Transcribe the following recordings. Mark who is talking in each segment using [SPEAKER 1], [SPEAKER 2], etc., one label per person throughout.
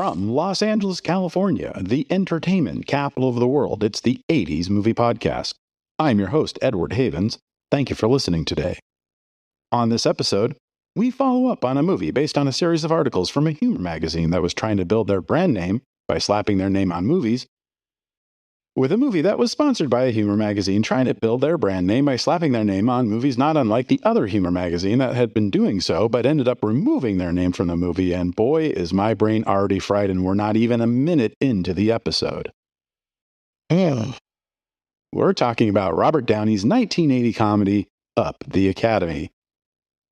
[SPEAKER 1] From Los Angeles, California, the entertainment capital of the world, it's the 80s Movie Podcast. I'm your host, Edward Havens. Thank you for listening today. On this episode, we follow up on a movie based on a series of articles from a humor magazine that was trying to build their brand name by slapping their name on movies, with a movie that was sponsored by a humor magazine trying to build their brand name by slapping their name on movies not unlike the other humor magazine that had been doing so but ended up removing their name from the movie, and boy is my brain already fried and we're not even a minute into the episode. We're talking about Robert Downey's 1980 comedy, Up the Academy.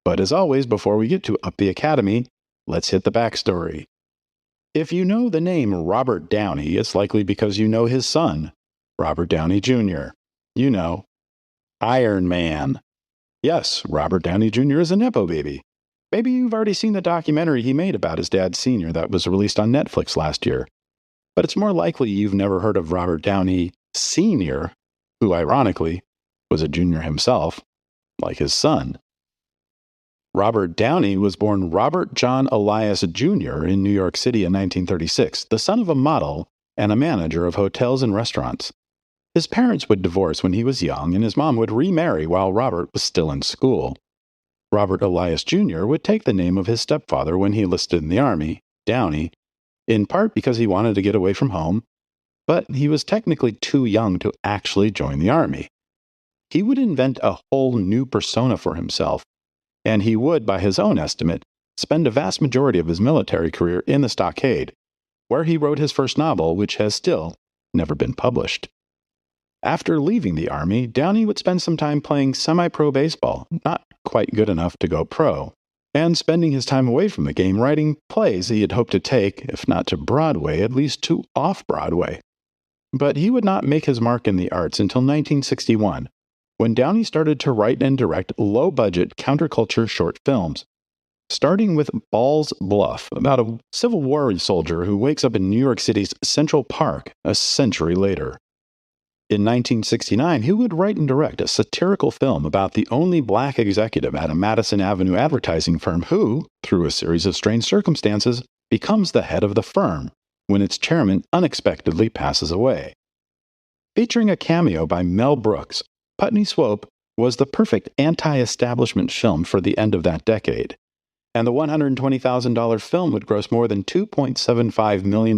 [SPEAKER 1] But as always, before we get to Up the Academy, let's hit the backstory. If you know the name Robert Downey, it's likely because you know his son, Robert Downey Jr. You know, Iron Man. Yes, Robert Downey Jr. is a Nepo baby. Maybe you've already seen the documentary he made about his dad Sr. that was released on Netflix last year. But it's more likely you've never heard of Robert Downey Sr., who ironically was a junior himself, like his son. Robert Downey was born Robert John Elias Jr. in New York City in 1936, the son of a model and a manager of hotels and restaurants. His parents would divorce when he was young, and his mom would remarry while Robert was still in school. Robert Elias Jr. would take the name of his stepfather when he enlisted in the Army, Downey, in part because he wanted to get away from home, but he was technically too young to actually join the Army. He would invent a whole new persona for himself, and he would, by his own estimate, spend a vast majority of his military career in the stockade, where he wrote his first novel, which has still never been published. After leaving the Army, Downey would spend some time playing semi-pro baseball, not quite good enough to go pro, and spending his time away from the game writing plays he had hoped to take, if not to Broadway, at least to off-Broadway. But he would not make his mark in the arts until 1961, when Downey started to write and direct low-budget counterculture short films, starting with Ball's Bluff, about a Civil War soldier who wakes up in New York City's Central Park a century later. In 1969, he would write and direct a satirical film about the only black executive at a Madison Avenue advertising firm who, through a series of strange circumstances, becomes the head of the firm when its chairman unexpectedly passes away. Featuring a cameo by Mel Brooks, Putney Swope was the perfect anti-establishment film for the end of that decade, and the $120,000 film would gross more than $2.75 million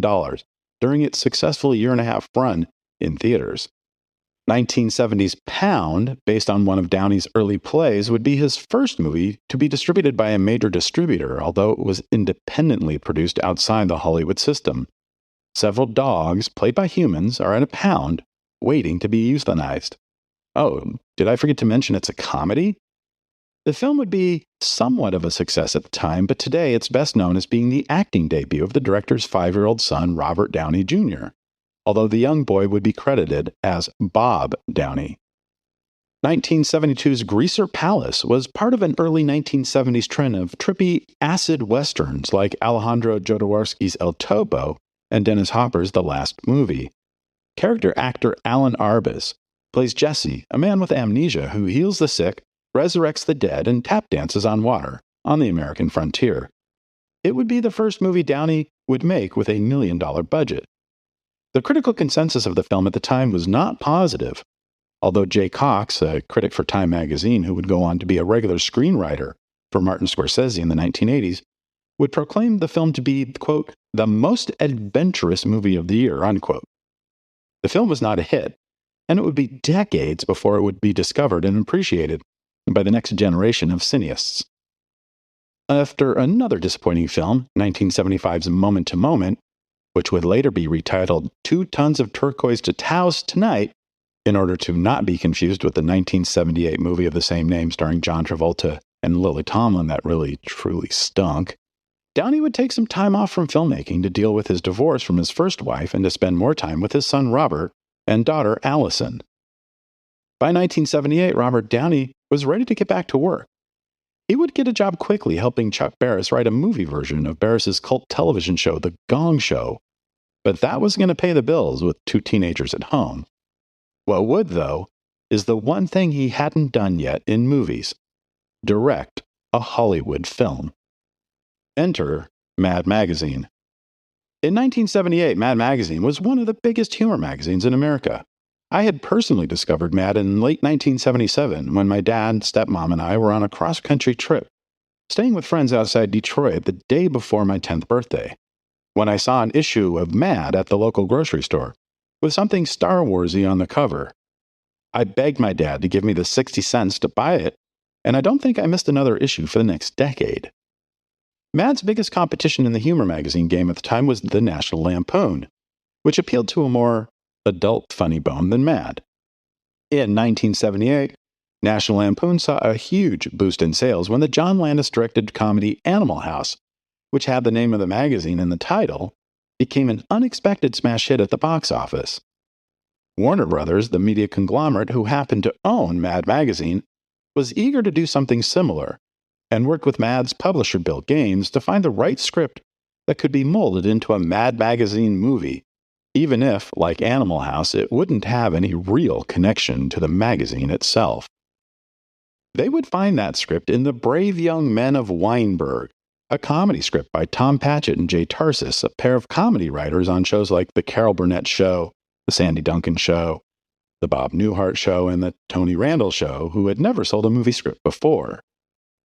[SPEAKER 1] during its successful year-and-a-half run in theaters. 1970's Pound, based on one of Downey's early plays, would be his first movie to be distributed by a major distributor, although it was independently produced outside the Hollywood system. Several dogs, played by humans, are in a pound, waiting to be euthanized. Oh, did I forget to mention it's a comedy? The film would be somewhat of a success at the time, but today it's best known as being the acting debut of the director's 5-year-old son, Robert Downey Jr., although the young boy would be credited as Bob Downey. 1972's Greaser Palace was part of an early 1970s trend of trippy acid westerns like Alejandro Jodorowsky's El Topo and Dennis Hopper's The Last Movie. Character actor Alan Arbus plays Jesse, a man with amnesia who heals the sick, resurrects the dead, and tap dances on water on the American frontier. It would be the first movie Downey would make with $1 million budget. The critical consensus of the film at the time was not positive, although Jay Cox, a critic for Time magazine who would go on to be a regular screenwriter for Martin Scorsese in the 1980s, would proclaim the film to be, quote, the most adventurous movie of the year, unquote. The film was not a hit, and it would be decades before it would be discovered and appreciated by the next generation of cineasts. After another disappointing film, 1975's Moment to Moment, which would later be retitled 2 Tons of Turquoise to Taos Tonight, in order to not be confused with the 1978 movie of the same name starring John Travolta and Lily Tomlin that really, truly stunk, Downey would take some time off from filmmaking to deal with his divorce from his first wife and to spend more time with his son Robert and daughter Allison. By 1978, Robert Downey was ready to get back to work. He would get a job quickly helping Chuck Barris write a movie version of Barris's cult television show, The Gong Show, but that wasn't going to pay the bills with 2 teenagers at home. What would, though, is the one thing he hadn't done yet in movies: direct a Hollywood film. Enter Mad Magazine. In 1978, Mad Magazine was one of the biggest humor magazines in America. I had personally discovered Mad in late 1977 when my dad, stepmom, and I were on a cross-country trip, staying with friends outside Detroit the day before my 10th birthday, when I saw an issue of Mad at the local grocery store, with something Star Warsy on the cover. I begged my dad to give me the 60 cents to buy it, and I don't think I missed another issue for the next decade. Mad's biggest competition in the humor magazine game at the time was the National Lampoon, which appealed to a more adult funny bone than Mad. In 1978, National Lampoon saw a huge boost in sales when the John Landis-directed comedy Animal House, which had the name of the magazine in the title, became an unexpected smash hit at the box office. Warner Brothers, the media conglomerate who happened to own Mad Magazine, was eager to do something similar, and worked with Mad's publisher Bill Gaines to find the right script that could be molded into a Mad Magazine movie, even if, like Animal House, it wouldn't have any real connection to the magazine itself. They would find that script in The Brave Young Men of Weinberg, a comedy script by Tom Patchett and Jay Tarsis, a pair of comedy writers on shows like The Carol Burnett Show, The Sandy Duncan Show, The Bob Newhart Show, and The Tony Randall Show, who had never sold a movie script before.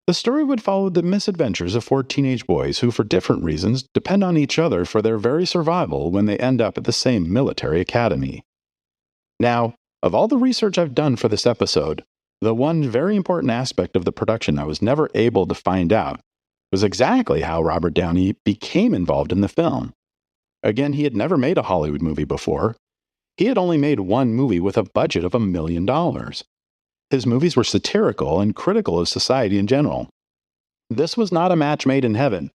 [SPEAKER 1] The story would follow the misadventures of 4 teenage boys who, for different reasons, depend on each other for their very survival when they end up at the same military academy. Now, of all the research I've done for this episode, the one very important aspect of the production I was never able to find out was exactly how Robert Downey became involved in the film. Again, he had never made a Hollywood movie before. He had only made one movie with a budget of $1 million. His movies were satirical and critical of society in general. This was not a match made in heaven.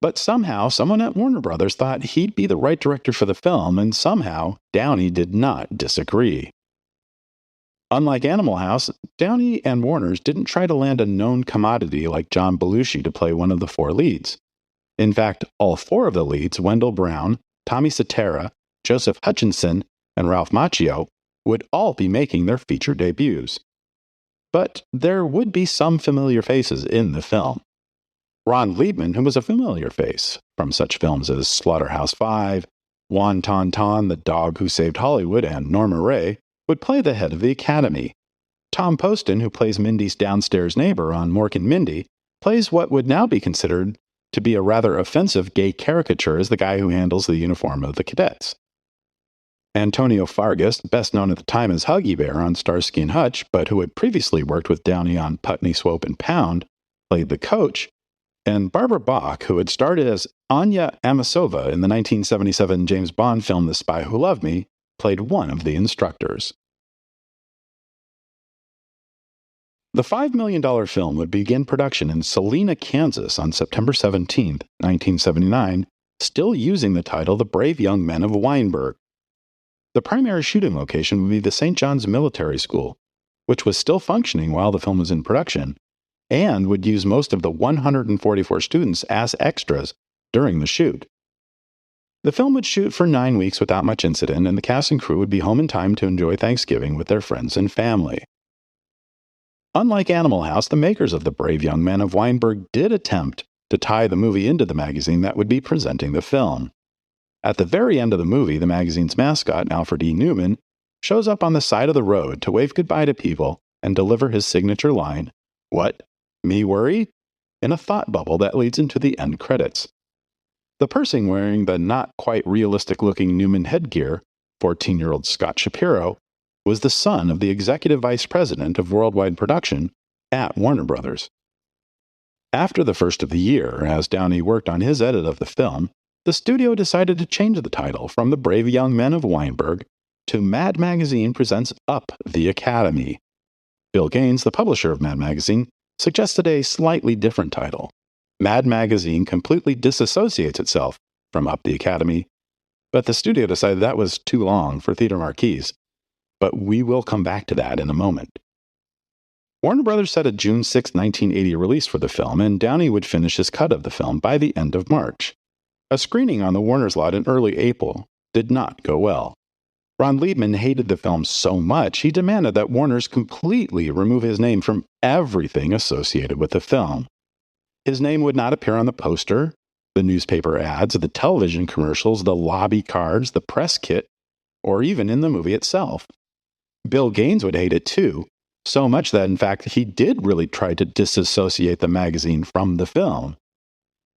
[SPEAKER 1] But somehow, someone at Warner Brothers thought he'd be the right director for the film, and somehow, Downey did not disagree. Unlike Animal House, Downey and Warner's didn't try to land a known commodity like John Belushi to play one of the 4 leads. In fact, all 4 of the leads, Wendell Brown, Tommy Cetera, Joseph Hutchinson, and Ralph Macchio, would all be making their feature debuts. But there would be some familiar faces in the film. Ron Liebman, who was a familiar face from such films as Slaughterhouse-Five, Juan Tauntaun, The Dog Who Saved Hollywood, and Norma Ray, would play the head of the Academy. Tom Poston, who plays Mindy's downstairs neighbor on Mork and Mindy, plays what would now be considered to be a rather offensive gay caricature as the guy who handles the uniform of the cadets. Antonio Fargas, best known at the time as Huggy Bear on Starsky and Hutch, but who had previously worked with Downey on Putney, Swope, and Pound, played the coach, and Barbara Bach, who had starred as Anya Amasova in the 1977 James Bond film The Spy Who Loved Me, played one of the instructors. The $5 million film would begin production in Salina, Kansas on September 17, 1979, still using the title The Brave Young Men of Weinberg. The primary shooting location would be the St. John's Military School, which was still functioning while the film was in production, and would use most of the 144 students as extras during the shoot. The film would shoot for 9 weeks without much incident, and the cast and crew would be home in time to enjoy Thanksgiving with their friends and family. Unlike Animal House, the makers of The Brave Young Men of Weinberg did attempt to tie the movie into the magazine that would be presenting the film. At the very end of the movie, the magazine's mascot, Alfred E. Newman, shows up on the side of the road to wave goodbye to people and deliver his signature line, "What? Me worried?" in a thought bubble that leads into the end credits. The person wearing the not quite realistic-looking Newman headgear, 14-year-old Scott Shapiro, was the son of the executive vice president of worldwide production at Warner Brothers. After the first of the year, as Downey worked on his edit of the film, the studio decided to change the title from The Brave Young Men of Weinberg to Mad Magazine Presents Up the Academy. Bill Gaines, the publisher of Mad Magazine, suggested a slightly different title. Mad Magazine completely disassociates itself from Up the Academy, but the studio decided that was too long for theater marquees. But we will come back to that in a moment. Warner Brothers set a June 6, 1980 release for the film, and Downey would finish his cut of the film by the end of March. A screening on the Warner's lot in early April did not go well. Ron Liebman hated the film so much he demanded that Warner's completely remove his name from everything associated with the film. His name would not appear on the poster, The newspaper ads, the television commercials, the lobby cards, the press kit, or even in the movie itself. Bill Gaines would hate it too, so much that in fact he did really try to disassociate the magazine from the film.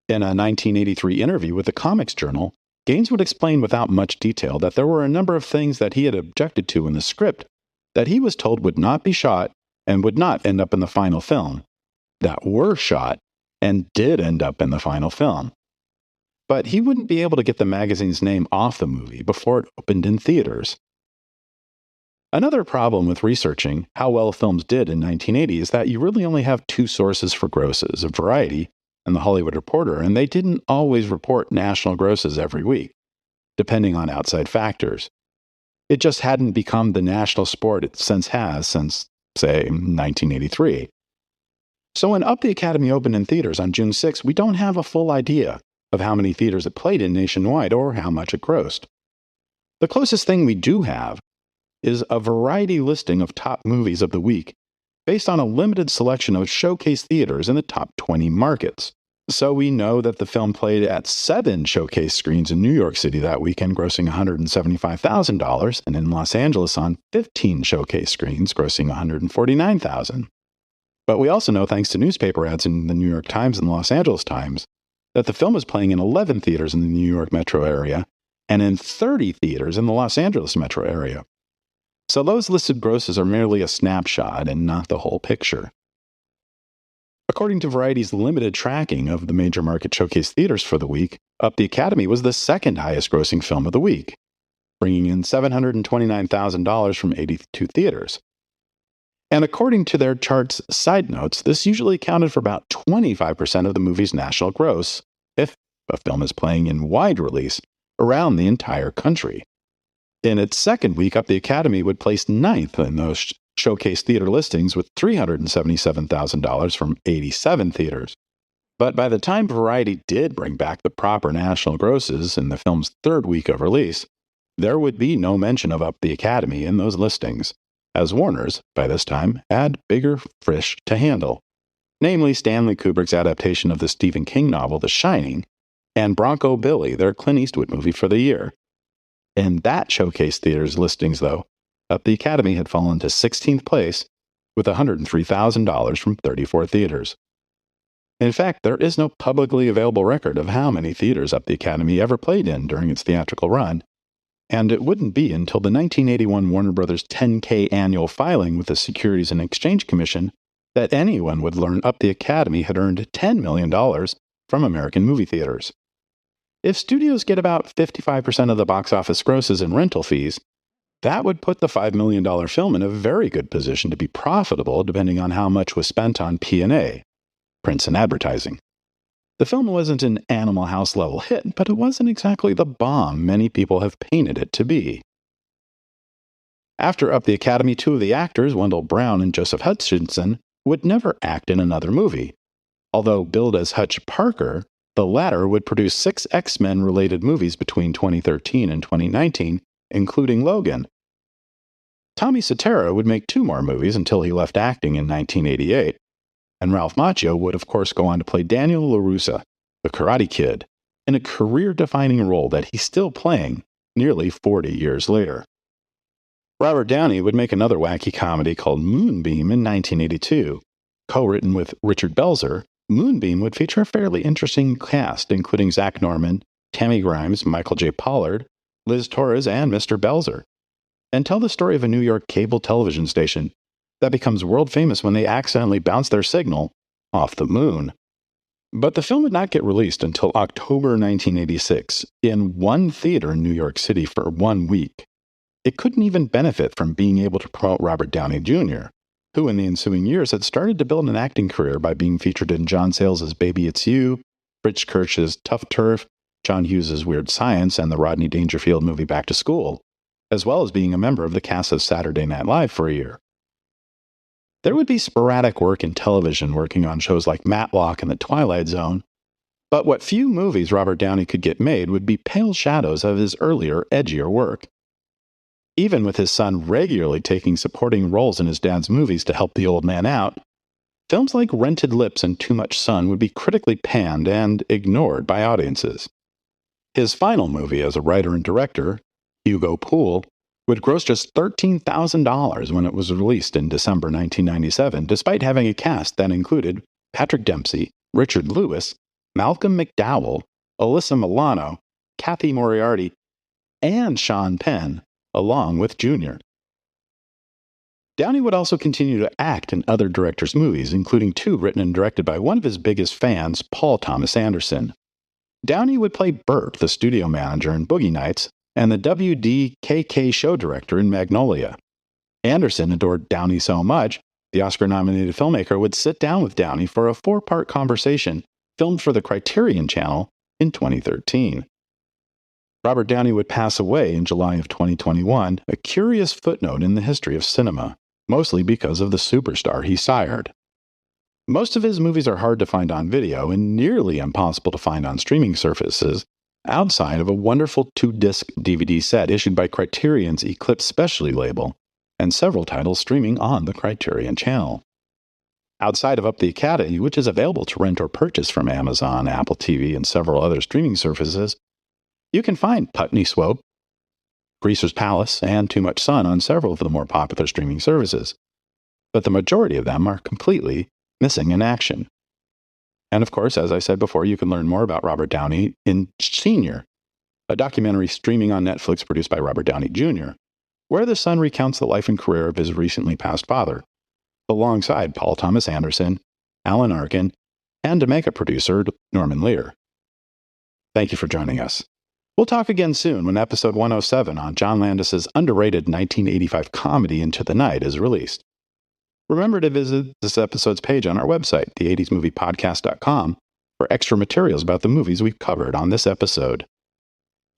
[SPEAKER 1] In a 1983 interview with the Comics Journal, Gaines would explain without much detail that there were a number of things that he had objected to in the script that he was told would not be shot and would not end up in the final film, that were shot and did end up in the final film. But he wouldn't be able to get the magazine's name off the movie before it opened in theaters. Another problem with researching how well films did in 1980 is that you really only have two sources for grosses, Variety and The Hollywood Reporter, and they didn't always report national grosses every week, depending on outside factors. It just hadn't become the national sport it has since, say, 1983. So when Up the Academy opened in theaters on June 6, we don't have a full idea of how many theaters it played in nationwide or how much it grossed. The closest thing we do have is a Variety listing of top movies of the week based on a limited selection of showcase theaters in the top 20 markets. So we know that the film played at 7 showcase screens in New York City that weekend, grossing $175,000, and in Los Angeles on 15 showcase screens, grossing $149,000. But we also know, thanks to newspaper ads in the New York Times and Los Angeles Times, that the film was playing in 11 theaters in the New York metro area and in 30 theaters in the Los Angeles metro area. So those listed grosses are merely a snapshot and not the whole picture. According to Variety's limited tracking of the major market showcase theaters for the week, Up the Academy was the second highest grossing film of the week, bringing in $729,000 from 82 theaters. And according to their chart's side notes, this usually accounted for about 25% of the movie's national gross if a film is playing in wide release around the entire country. In its second week, Up the Academy would place 9th in those showcase theater listings with $377,000 from 87 theaters. But by the time Variety did bring back the proper national grosses in the film's third week of release, there would be no mention of Up the Academy in those listings, as Warner's, by this time, had bigger fish to handle, namely Stanley Kubrick's adaptation of the Stephen King novel The Shining, and Bronco Billy, their Clint Eastwood movie for the year. In that showcase theater's listings, though, Up the Academy had fallen to 16th place with $103,000 from 34 theaters. In fact, there is no publicly available record of how many theaters Up the Academy ever played in during its theatrical run, and it wouldn't be until the 1981 Warner Bros. 10K annual filing with the Securities and Exchange Commission that anyone would learn Up the Academy had earned $10 million from American movie theaters. If studios get about 55% of the box office grosses in rental fees, that would put the $5 million film in a very good position to be profitable depending on how much was spent on P&A, prints and advertising. The film wasn't an Animal House level hit, but it wasn't exactly the bomb many people have painted it to be. After Up the Academy, 2 of the actors, Wendell Brown and Joseph Hutchinson, would never act in another movie. Although billed as Hutch Parker, the latter would produce 6 X-Men related movies between 2013 and 2019, including Logan. Tommy Soetoro would make 2 more movies until he left acting in 1988. And Ralph Macchio would, of course, go on to play Daniel LaRussa, the Karate Kid, in a career-defining role that he's still playing nearly 40 years later. Robert Downey would make another wacky comedy called Moonbeam in 1982. Co-written with Richard Belzer, Moonbeam would feature a fairly interesting cast, including Zach Norman, Tammy Grimes, Michael J. Pollard, Liz Torres, and Mr. Belzer, and tell the story of a New York cable television station that becomes world famous when they accidentally bounce their signal off the moon. But the film would not get released until October 1986 in one theater in New York City for 1 week. It couldn't even benefit from being able to promote Robert Downey Jr., who in the ensuing years had started to build an acting career by being featured in John Sayles' Baby It's You, Fritz Kirch's Tough Turf, John Hughes' Weird Science, and the Rodney Dangerfield movie Back to School, as well as being a member of the cast of Saturday Night Live for a year. There would be sporadic work in television, working on shows like Matlock and The Twilight Zone, but what few movies Robert Downey could get made would be pale shadows of his earlier, edgier work. Even with his son regularly taking supporting roles in his dad's movies to help the old man out, films like Rented Lips and Too Much Sun would be critically panned and ignored by audiences. His final movie as a writer and director, Hugo Pool, would gross just $13,000 when it was released in December 1997, despite having a cast that included Patrick Dempsey, Richard Lewis, Malcolm McDowell, Alyssa Milano, Kathy Moriarty, and Sean Penn, along with Jr. Downey would also continue to act in other directors' movies, including 2 written and directed by one of his biggest fans, Paul Thomas Anderson. Downey would play Burt, the studio manager in Boogie Nights, and the WDKK show director in Magnolia. Anderson adored Downey so much, the Oscar-nominated filmmaker would sit down with Downey for a 4-part conversation filmed for the Criterion Channel in 2013. Robert Downey would pass away in July of 2021, a curious footnote in the history of cinema, mostly because of the superstar he sired. Most of his movies are hard to find on video and nearly impossible to find on streaming services, outside of a wonderful 2-disc DVD set issued by Criterion's Eclipse Specialty label, and several titles streaming on the Criterion Channel. Outside of Up the Academy, which is available to rent or purchase from Amazon, Apple TV, and several other streaming services, you can find Putney Swope, Greaser's Palace, and Too Much Sun on several of the more popular streaming services, but the majority of them are completely missing in action. And of course, as I said before, you can learn more about Robert Downey in Senior, a documentary streaming on Netflix produced by Robert Downey Jr., where the son recounts the life and career of his recently passed father, alongside Paul Thomas Anderson, Alan Arkin, and Jamaica producer Norman Lear. Thank you for joining us. We'll talk again soon when episode 107 on John Landis's underrated 1985 comedy Into the Night is released. Remember to visit this episode's page on our website, the80smoviepodcast.com, for extra materials about the movies we've covered on this episode.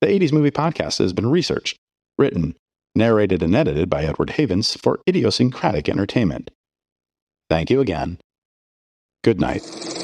[SPEAKER 1] The 80s Movie Podcast has been researched, written, narrated, and edited by Edward Havens for Idiosyncratic Entertainment. Thank you again. Good night.